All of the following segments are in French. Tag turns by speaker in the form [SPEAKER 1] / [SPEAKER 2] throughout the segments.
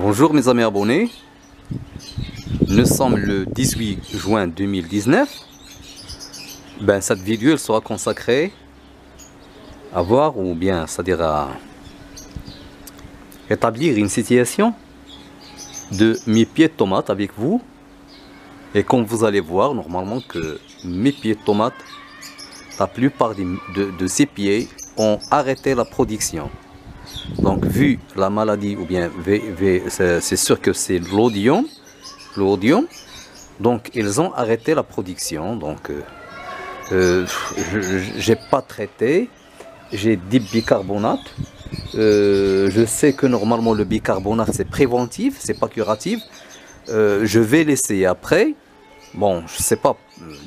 [SPEAKER 1] Bonjour mes amis abonnés, nous sommes le 18 juin 2019. Cette vidéo elle sera consacrée à voir ou bien c'est-à-dire à établir une situation de mes pieds de tomates avec vous. Et comme vous allez voir normalement que mes pieds de tomates, la plupart de ces pieds ont arrêté la production. Donc vu la maladie ou bien c'est sûr que c'est l'oïdium, donc ils ont arrêté la production. Donc j'ai pas traité, j'ai dit bicarbonate. Je sais que normalement le bicarbonate c'est préventif, c'est pas curatif. Je vais l'essayer après. Bon, je sais pas,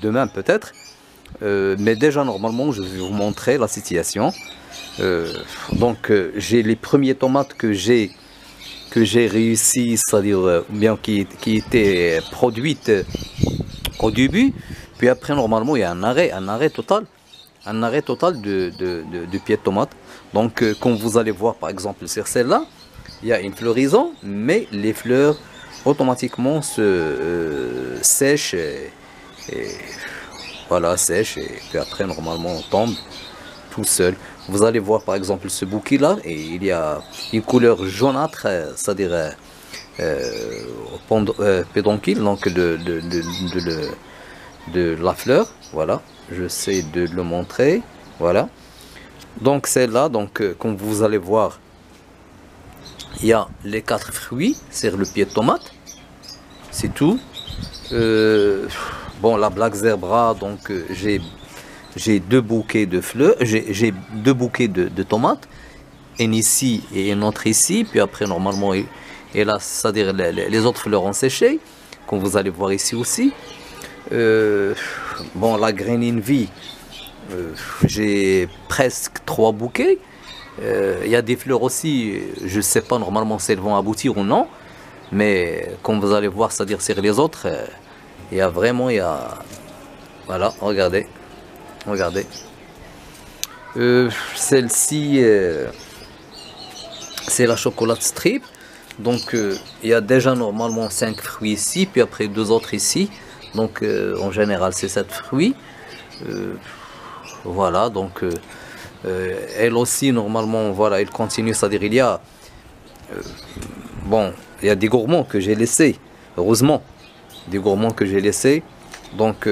[SPEAKER 1] demain peut-être. Mais déjà normalement je vais vous montrer la situation. J'ai les premiers tomates que j'ai réussi, c'est-à-dire bien qui étaient produites au début, puis après normalement il y a un arrêt total de pieds de tomates. Donc comme vous allez voir par exemple sur celle-là, il y a une floraison, mais les fleurs automatiquement se sèchent et voilà, sèchent et puis après normalement on tombe tout seul. Vous allez voir par exemple ce bouquet là, et il y a une couleur jaunâtre, c'est-à-dire pédoncule, donc de la fleur. Voilà, j'essaie de le montrer. Voilà, donc celle-là, donc comme vous allez voir, il y a les 4 fruits sur le pied de tomate, c'est tout. Bon, la Black Zebra, donc j'ai 2 bouquets de fleurs, j'ai 2 bouquets de tomates, une ici et une autre ici, puis après normalement, et là, c'est-à-dire les autres fleurs ont séché, comme vous allez voir ici aussi. Bon, la Green Envy, j'ai presque 3 bouquets. Il y a des fleurs aussi, je ne sais pas normalement si elles vont aboutir ou non, mais comme vous allez voir, c'est-à-dire sur les autres, il y a vraiment, voilà, regardez. Celle-ci, c'est la chocolate strip. Donc il y a déjà normalement 5 fruits ici, puis après 2 autres ici. Donc en général c'est 7 fruits. Voilà, donc elle aussi normalement, voilà, elle continue, c'est-à-dire il y a bon, il y a des gourmands que j'ai laissés, heureusement, des gourmands que j'ai laissés. Donc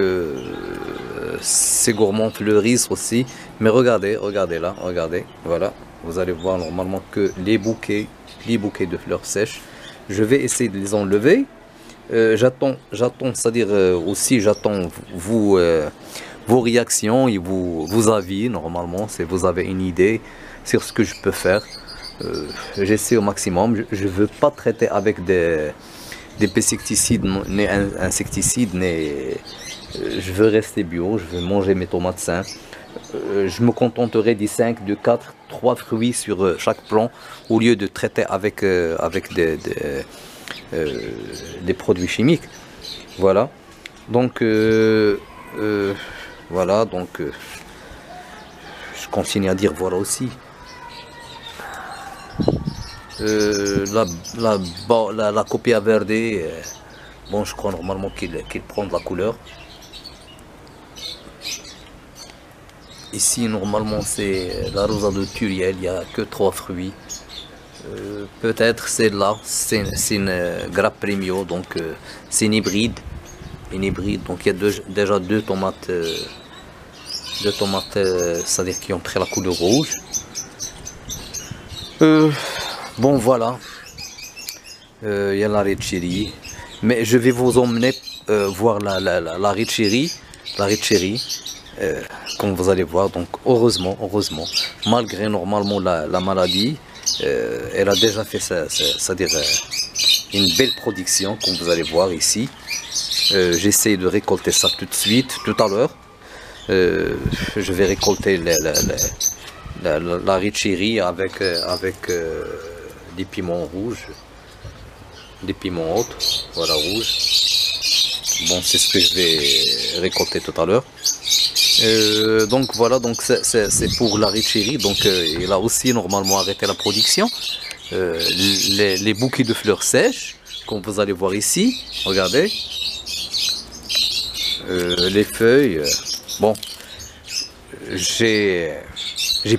[SPEAKER 1] ces gourmands fleurissent aussi, mais regardez là, regardez, voilà, vous allez voir normalement que les bouquets de fleurs sèches, je vais essayer de les enlever. J'attends, c'est-à-dire aussi j'attends vos réactions et vos avis normalement, si vous avez une idée sur ce que je peux faire. J'essaie au maximum, je veux pas traiter avec des pesticides, ni insecticides, ni je veux rester bio, je veux manger mes tomates saines. Je me contenterai des 5, de 4, 3 fruits sur chaque plant au lieu de traiter avec des produits chimiques. Voilà. Donc voilà, donc je continue à dire voilà aussi. La Copia Verde, bon, je crois normalement qu'il prend de la couleur. Ici normalement c'est la Rosa de Turiel, il n'y a que 3 fruits. Peut-être celle-là, c'est une grappe premio, donc c'est une hybride. Donc il y a déjà 2 tomates, c'est-à-dire qui ont pris la couleur rouge. Bon voilà, il y a la Red Cherry, mais je vais vous emmener voir la Red Cherry, comme vous allez voir. Donc heureusement, malgré normalement la maladie, elle a déjà fait c'est-à-dire une belle production, comme vous allez voir ici. J'essaie de récolter ça tout de suite, tout à l'heure. Je vais récolter la Red Cherry avec des piments rouges, des piments autres, voilà, rouges. Bon, c'est ce que je vais récolter tout à l'heure. Donc voilà, donc c'est pour la Red Cherry. Donc il a aussi normalement arrêté la production. les bouquets de fleurs sèches, comme vous allez voir ici. Regardez. Les feuilles. Bon, j'ai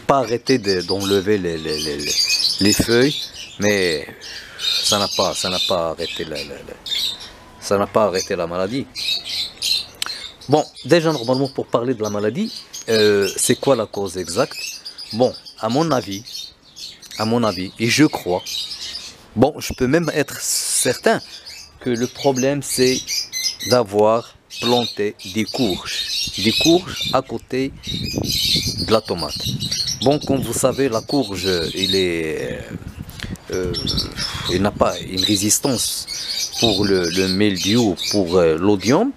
[SPEAKER 1] pas arrêté d'enlever les feuilles, mais ça n'a pas arrêté ça n'a pas arrêté la maladie. Bon, déjà normalement pour parler de la maladie, c'est quoi la cause exacte? Bon, à mon avis, et je crois, bon, je peux même être certain que le problème c'est d'avoir planté des courges à côté de la tomate. Bon, comme vous savez, la courge, il n'a pas une résistance pour le mildiou, pour l'oïdium,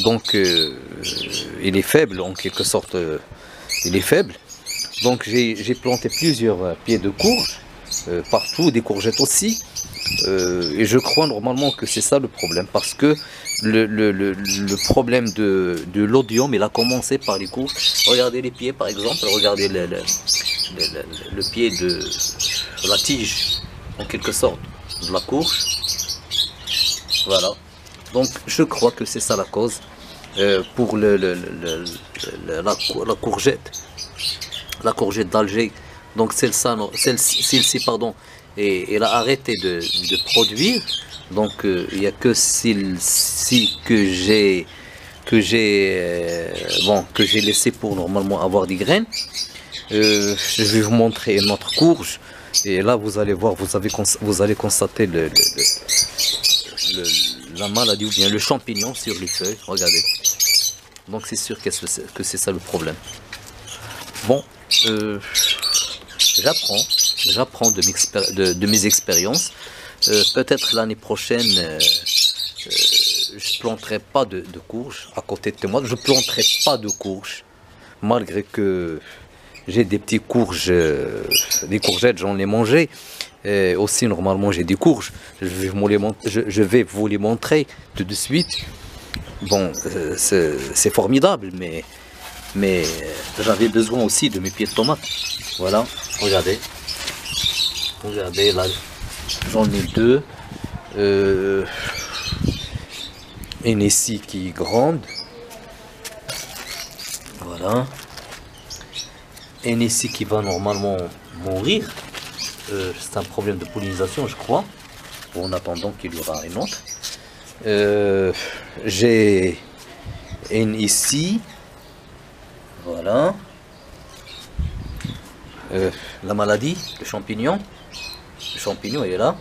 [SPEAKER 1] donc il est faible en quelque sorte, il est faible. Donc j'ai planté plusieurs pieds de courge partout, des courgettes aussi, et je crois normalement que c'est ça le problème, parce que le problème de l'oïdium, il a commencé par les courges. Regardez les pieds par exemple, regardez le pied de la tige en quelque sorte de la courge. Voilà, donc je crois que c'est ça la cause pour la courgette d'Alger. Donc celle-ci pardon, et elle a arrêté de produire. Donc il n'y a que celle-ci que j'ai laissé pour normalement avoir des graines. Je vais vous montrer une autre courge, et là vous allez voir, vous allez constater la maladie ou bien le champignon sur les feuilles. Regardez, donc c'est sûr que c'est ça le problème. Bon, j'apprends de mes expériences. Peut-être l'année prochaine je planterai pas de courges à côté de moi. Je planterai pas de courges malgré que j'ai des petits courges, des courgettes, j'en ai mangé. Aussi normalement j'ai des courges, je vais vous les montrer tout de suite. Bon, c'est formidable, mais j'avais besoin aussi de mes pieds de tomates. Voilà, regardez là, j'en ai deux, une ici qui est grande, voilà, une ici qui va normalement mourir. C'est un problème de pollinisation, je crois, en attendant qu'il y aura une autre. J'ai une ici, voilà, la maladie, le champignon il est là.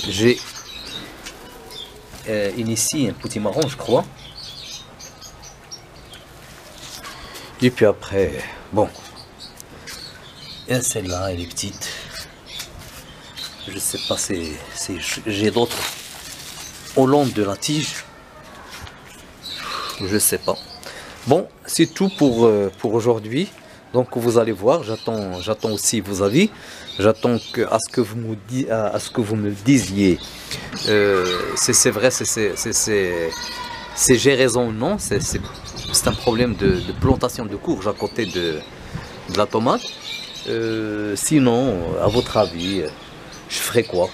[SPEAKER 1] J'ai une ici, un petit marron, je crois. Et puis après, bon, et celle-là, elle est petite. Je sais pas, j'ai d'autres au long de la tige. Je sais pas. Bon, c'est tout pour aujourd'hui. Donc vous allez voir, j'attends aussi vos avis. J'attends à ce que vous me disiez. C'est vrai, j'ai raison ou non. C'est un problème de plantation de courge à côté de la tomate. Sinon, à votre avis, je ferai quoi?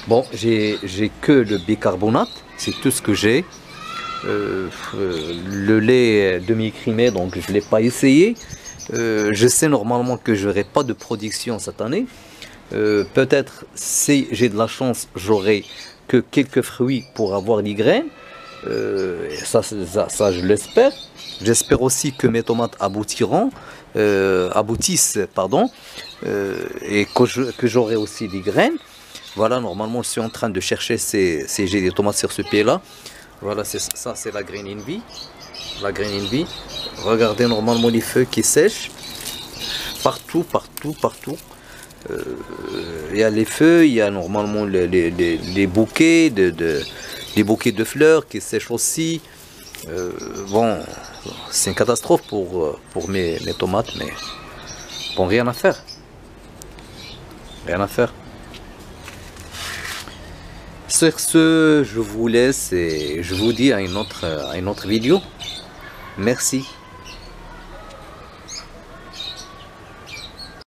[SPEAKER 1] Bon, j'ai que le bicarbonate, c'est tout ce que j'ai. Le lait demi-écrémé, donc je ne l'ai pas essayé. Je sais normalement que je n'aurai pas de production cette année. Peut-être, si j'ai de la chance, j'aurai que quelques fruits pour avoir des graines. Ça, je l'espère. J'espère aussi que mes tomates aboutissent, pardon, et que j'aurai aussi des graines. Voilà, normalement, je suis en train de chercher si j'ai des tomates sur ce pied-là. Voilà, ça, c'est la Green Envy. La Green Envy. Regardez normalement les feuilles qui sèchent. Partout. Il y a les feuilles, il y a normalement les bouquets les bouquets de fleurs qui sèchent aussi. Bon, c'est une catastrophe pour mes tomates, mais bon, rien à faire. Rien à faire. Sur ce, je vous laisse et je vous dis à une autre vidéo. Merci.